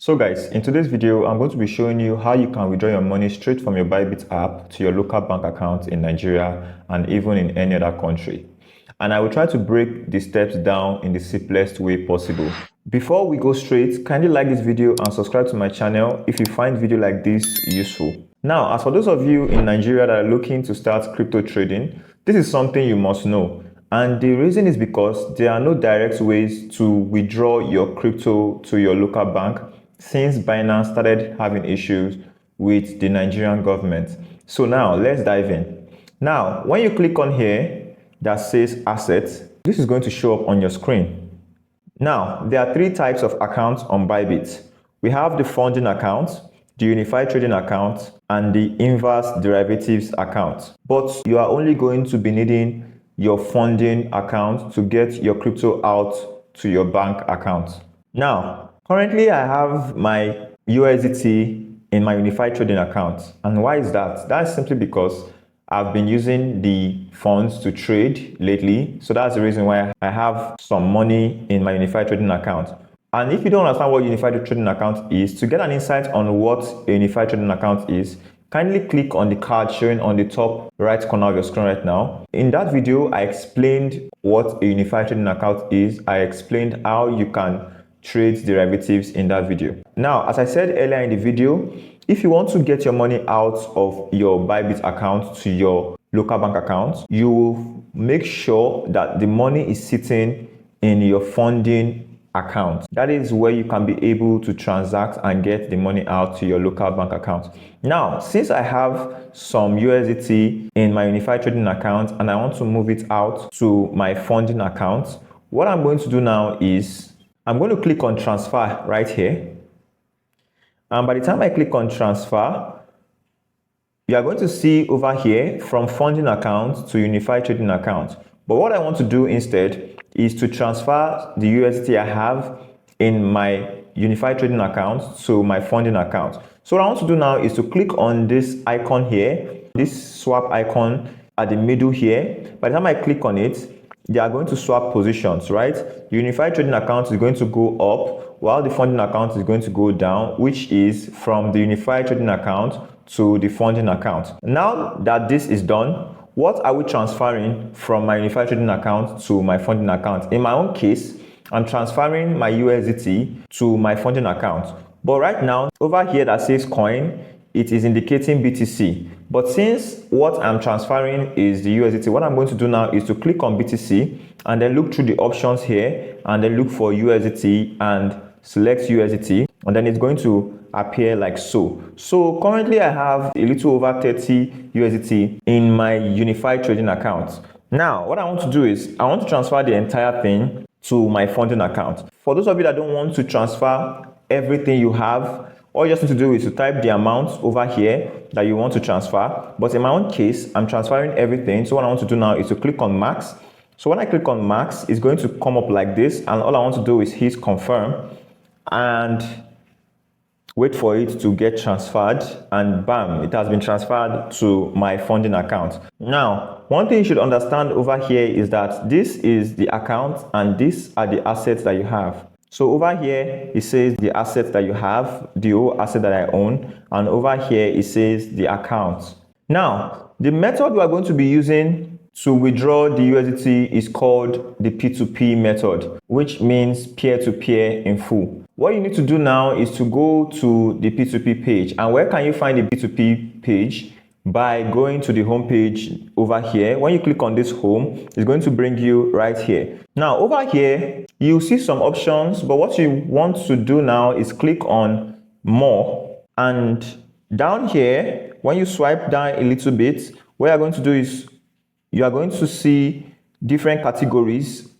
So guys, in today's video, I'm going to be showing you how you can withdraw your money straight from your ByBit app to your local bank account in Nigeria and even in any other country. And I will try to break the steps down in the simplest way possible. Before we go straight, kindly like this video and subscribe to my channel if you find video like this useful. Now, as for those of you in Nigeria that are looking to start crypto trading, this is something you must know. And the reason is because there are no direct ways to withdraw your crypto to your local bank since Binance started having issues with the Nigerian government. So now let's dive in. Now, when you click on here that says assets, this is going to show up on your screen. Now, there are three types of accounts on ByBit. We have the funding account, the unified trading account, and the inverse derivatives account. But you are only going to be needing your funding account to get your crypto out to your bank account. Now, currently I have my USDT in my unified trading account. And why is that? That's simply because I've been using the funds to trade lately. So that's the reason why I have some money in my unified trading account. And if you don't understand what unified trading account is, to get an insight on what a unified trading account is, kindly click on the card showing on the top right corner of your screen right now. In that video, I explained what a unified trading account is. I explained how you can trade derivatives in that video. Now, as I said earlier in the video, if you want to get your money out of your ByBit account to your local bank account, you make sure that the money is sitting in your funding account. That is where you can be able to transact and get the money out to your local bank account. Now, since I have some USDT in my unified trading account and I want to move it out to my funding account, what I'm going to do now is I'm going to click on transfer right here. And by the time I click on transfer, you are going to see over here from funding account to unified trading account. But what I want to do instead is to transfer the USDT I have in my unified trading account to my funding account. So what I want to do now is to click on this icon here, this swap icon at the middle here. By the time I click on it, they are going to swap positions, right? The unified trading account is going to go up while the funding account is going to go down, which is from the unified trading account to the funding account. Now that this is done, what are we transferring from my unified trading account to my funding account? In my own case, I'm transferring my USDT to my funding account. But right now, over here that says coin, it is indicating BTC. But since what I'm transferring is the USDT, what I'm going to do now is to click on BTC and then look through the options here and then look for USDT and select USDT. And then it's going to appear like so. So currently I have a little over 30 USDT in my unified trading account. Now, what I want to do is I want to transfer the entire thing to my funding account. For those of you that don't want to transfer everything you have, all you just need to do is to type the amount over here that you want to transfer. But in my own case, I'm transferring everything. So what I want to do now is to click on max. So when I click on max, it's going to come up like this. And all I want to do is hit confirm and wait for it to get transferred, and bam, it has been transferred to my funding account. Now, one thing you should understand over here is that this is the account and these are the assets that you have. So over here, it says the assets that you have, the whole asset that I own, and over here, it says the account. Now, the method we are going to be using to withdraw the USDT is called the P2P method, which means peer-to-peer in full. What you need to do now is to go to the P2P page. And where can you find the P2P page? By going to the home page over here. When you click on this home, it's going to bring you right here. Now over here, you'll see some options, but what you want to do now is click on more. And down here, when you swipe down a little bit, what you're going to do is you are going to see different categories.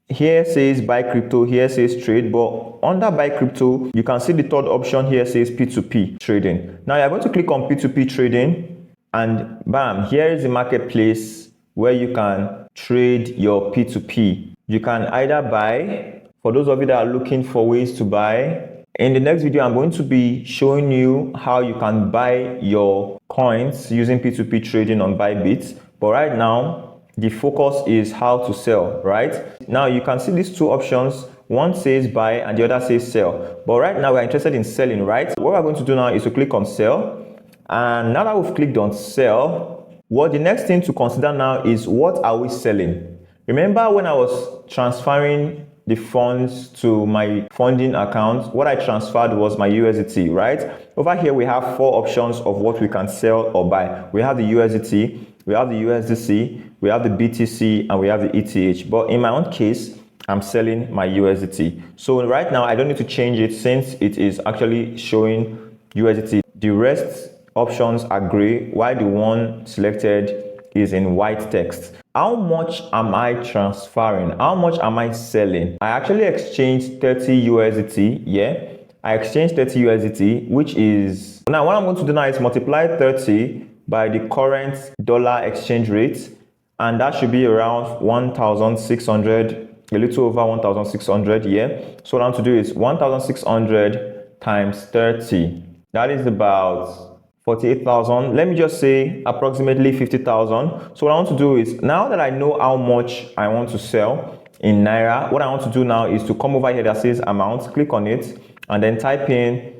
Here says buy crypto, here says trade, but under buy crypto, you can see the third option here says P2P trading. Now you're going to click on P2P trading and bam, here is the marketplace where you can trade your P2P. You can either buy, for those of you that are looking for ways to buy. In the next video, I'm going to be showing you how you can buy your coins using P2P trading on ByBit. But right now, the focus is how to sell, right? Now you can see these two options One says buy and the other says sell. But right now we're interested in selling, right? What we're going to do now is to click on sell. And now that we've clicked on sell, what the next thing to consider now is what are we selling? Remember when I was transferring the funds to my funding account, what I transferred was my USDT, right? Over here we have 4 options of what we can sell or buy. We have the USDT, we have the USDC, we have the BTC, and we have the ETH. But in my own case, I'm selling my USDT. So right now I don't need to change it since it is actually showing USDT. The rest options are gray, while the one selected is in white text. How much am I transferring? How much am I selling? I actually exchanged 30 USDT. Yeah, I exchanged 30 USDT, which is, now what I'm going to do now is multiply 30 by the current dollar exchange rate, and that should be around 1,600, a little over 1,600. Yeah, so what I want to do is 1,600 times 30. That is about 48,000. Let me just say approximately 50,000. So what I want to do is, now that I know how much I want to sell in Naira, what I want to do now is to come over here that says amount, click on it, and then type in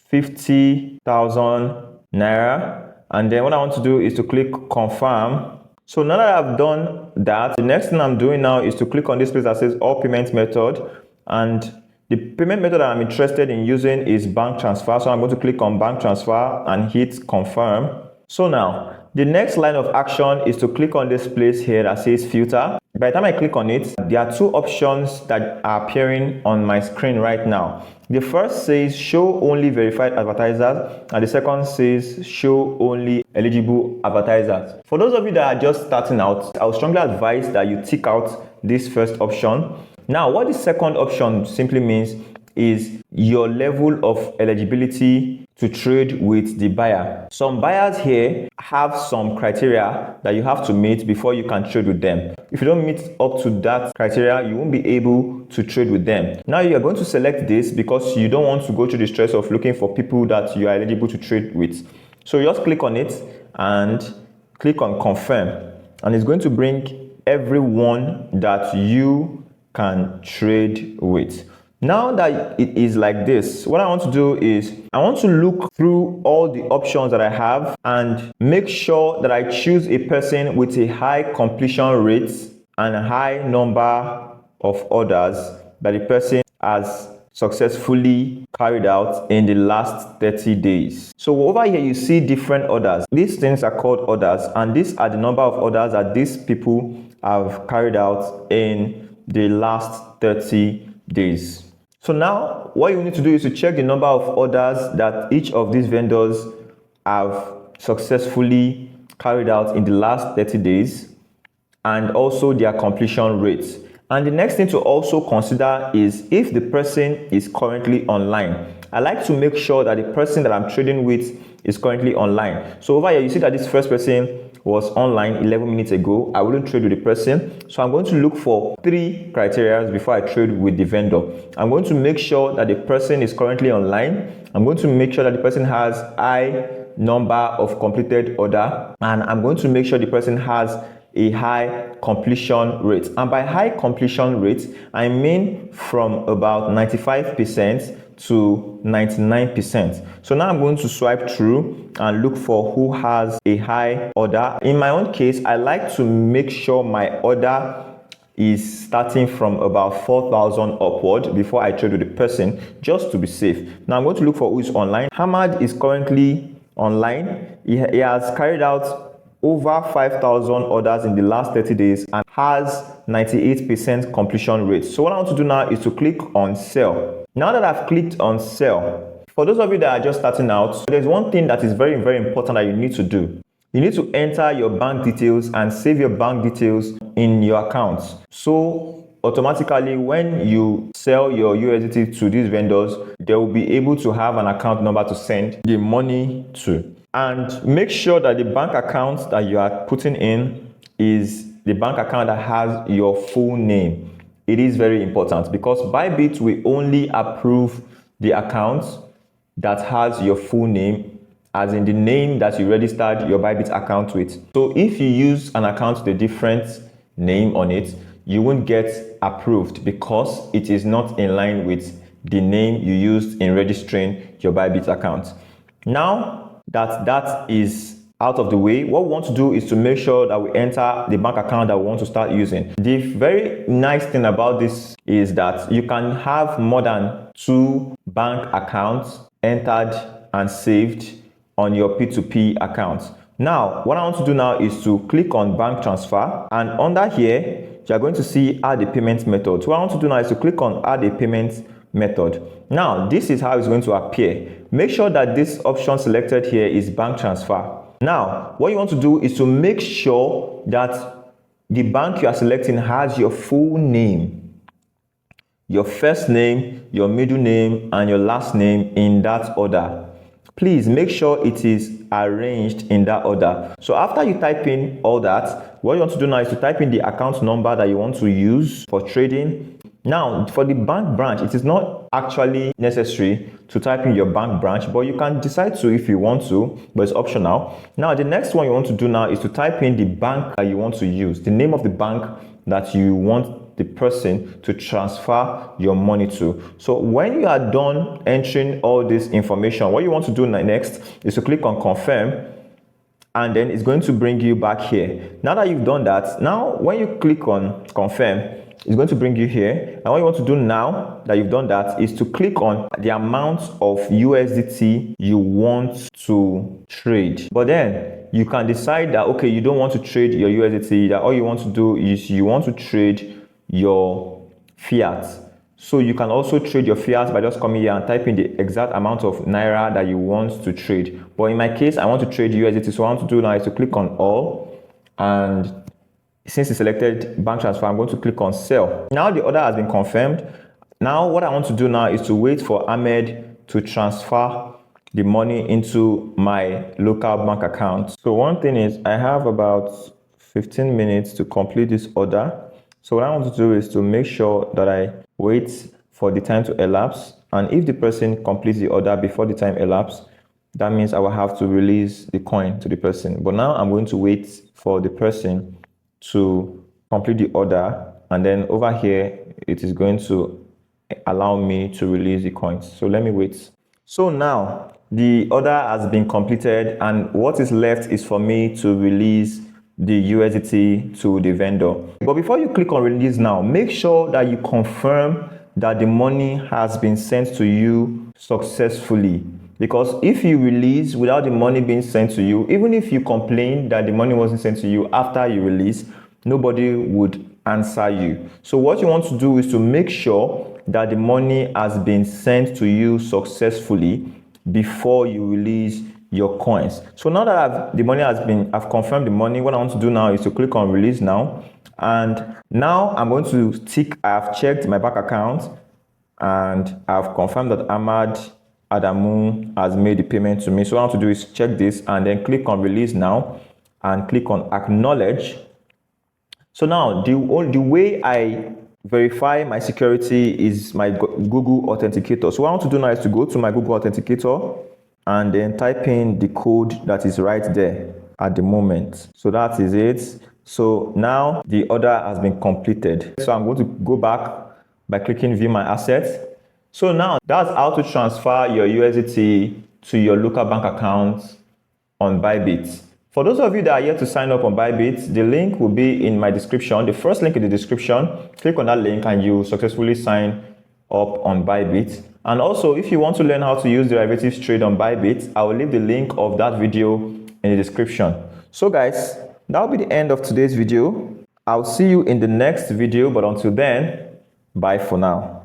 50,000 Naira. And then what I want to do is to click confirm. So now that I've done that, the next thing I'm doing now is to click on this place that says all payment method, and the payment method that I'm interested in using is bank transfer. So I'm going to click on bank transfer and hit confirm. So now the next line of action is to click on this place here that says filter. By the time I click on it, there are 2 options that are appearing on my screen right now. The first says show only verified advertisers, and the second says show only eligible advertisers. For those of you that are just starting out, I would strongly advise that you tick out this first option. Now, what the second option simply means is your level of eligibility to trade with the buyer. Some buyers here have some criteria that you have to meet before you can trade with them. If you don't meet up to that criteria, you won't be able to trade with them. Now you are going to select this because you don't want to go through the stress of looking for people that you are eligible to trade with. So you just click on it and click on confirm, and it's going to bring everyone that you can trade with. Now that it is like this, what I want to do is I want to look through all the options that I have and make sure that I choose a person with a high completion rate and a high number of orders that the person has successfully carried out in the last 30 days. So over here you see different orders. These things are called orders, and these are the number of orders that these people have carried out in the last 30 days. So now what you need to do is to check the number of orders that each of these vendors have successfully carried out in the last 30 days, and also their completion rates. And the next thing to also consider is if the person is currently online. I like to make sure that the person that I'm trading with is currently online. So over here you see that this first person was online 11 minutes ago. I wouldn't trade with the person, so I'm going to look for 3 criteria before I trade with the vendor. I'm going to make sure that the person is currently online. I'm going to make sure that the person has high number of completed order, and I'm going to make sure the person has a high completion rate. And by high completion rate, I mean from about 95% to 99%. So now I'm going to swipe through and look for who has a high order. In my own case, I like to make sure my order is starting from about 4,000 upward before I trade with the person, just to be safe. Now I'm going to look for who is online. Hamad is currently online. He has carried out over 5,000 orders in the last 30 days and has 98% completion rate. So what I want to do now is to click on sell. Now that I've clicked on sell, for those of you that are just starting out, there's one thing that is very, very important that you need to do. You need to enter your bank details and save your bank details in your accounts. So automatically when you sell your USDT to these vendors, they will be able to have an account number to send the money to. And make sure that the bank account that you are putting in is the bank account that has your full name. It is very important because ByBit will only approve the account that has your full name, as in the name that you registered your ByBit account with. So if you use an account with a different name on it, you won't get approved because it is not in line with the name you used in registering your ByBit account. Now that is out of the way, what we want to do is to make sure that we enter the bank account that we want to start using. The very nice thing about this is that you can have more than 2 bank accounts entered and saved on your P2P account. Now, what I want to do now is to click on bank transfer, and under here, you are going to see add a payment method. So what I want to do now is to click on add a payment method. Now, this is how it's going to appear. Make sure that this option selected here is bank transfer. Now, what you want to do is to make sure that the bank you are selecting has your full name, your first name, your middle name, and your last name in that order. Please make sure it is arranged in that order. So after you type in all that, what you want to do now is to type in the account number that you want to use for trading. Now, for the bank branch, it is not actually necessary to type in your bank branch, but you can decide to if you want to, but it's optional. Now, the next one you want to do now is to type in the bank that you want to use, the name of the bank that you want the person to transfer your money to. So when you are done entering all this information, what you want to do next is to click on confirm, and then it's going to bring you back here. Now that you've done that, now when you click on confirm, it's going to bring you here. And what you want to do now that you've done that is to click on the amount of USDT you want to trade. But then you can decide that, okay, you don't want to trade your USDT, that all you want to do is you want to trade your fiat. So you can also trade your fiat by just coming here and typing the exact amount of naira that you want to trade. But in my case, I want to trade USDT. So what I want to do now is to click on all, and since it's selected bank transfer, I'm going to click on sell. Now the order has been confirmed. Now what I want to do now is to wait for Ahmed to transfer the money into my local bank account. So one thing is I have about 15 minutes to complete this order. So what I want to do is to make sure that I wait for the time to elapse. And if the person completes the order before the time elapses, that means I will have to release the coin to the person. But now I'm going to wait for the person to complete the order, and then over here it is going to allow me to release the coins. So let me wait. So now the order has been completed, and what is left is for me to release the USDT to the vendor. But before you click on release now, make sure that you confirm that the money has been sent to you successfully. Because if you release without the money being sent to you, even if you complain that the money wasn't sent to you after you release, nobody would answer you. So what you want to do is to make sure that the money has been sent to you successfully before you release your coins. So now that I've confirmed the money, what I want to do now is to click on release now. And now I'm going to tick, I have checked my bank account and I've confirmed that Ahmad Adamu has made the payment to me. So what I want to do is check this and then click on release now and click on acknowledge. So now the way I verify my security is my Google Authenticator. So what I want to do now is to go to my Google Authenticator and then type in the code that is right there at the moment. So that is it. So now the order has been completed. So I'm going to go back by clicking view my assets. So now that's how to transfer your USDT to your local bank account on ByBit. For those of you that are yet to sign up on ByBit, the link will be in my description. The first link in the description, click on that link and you successfully sign up on ByBit. And also, if you want to learn how to use derivatives trade on ByBit, I will leave the link of that video in the description. So guys, that will be the end of today's video. I'll see you in the next video, but until then, bye for now.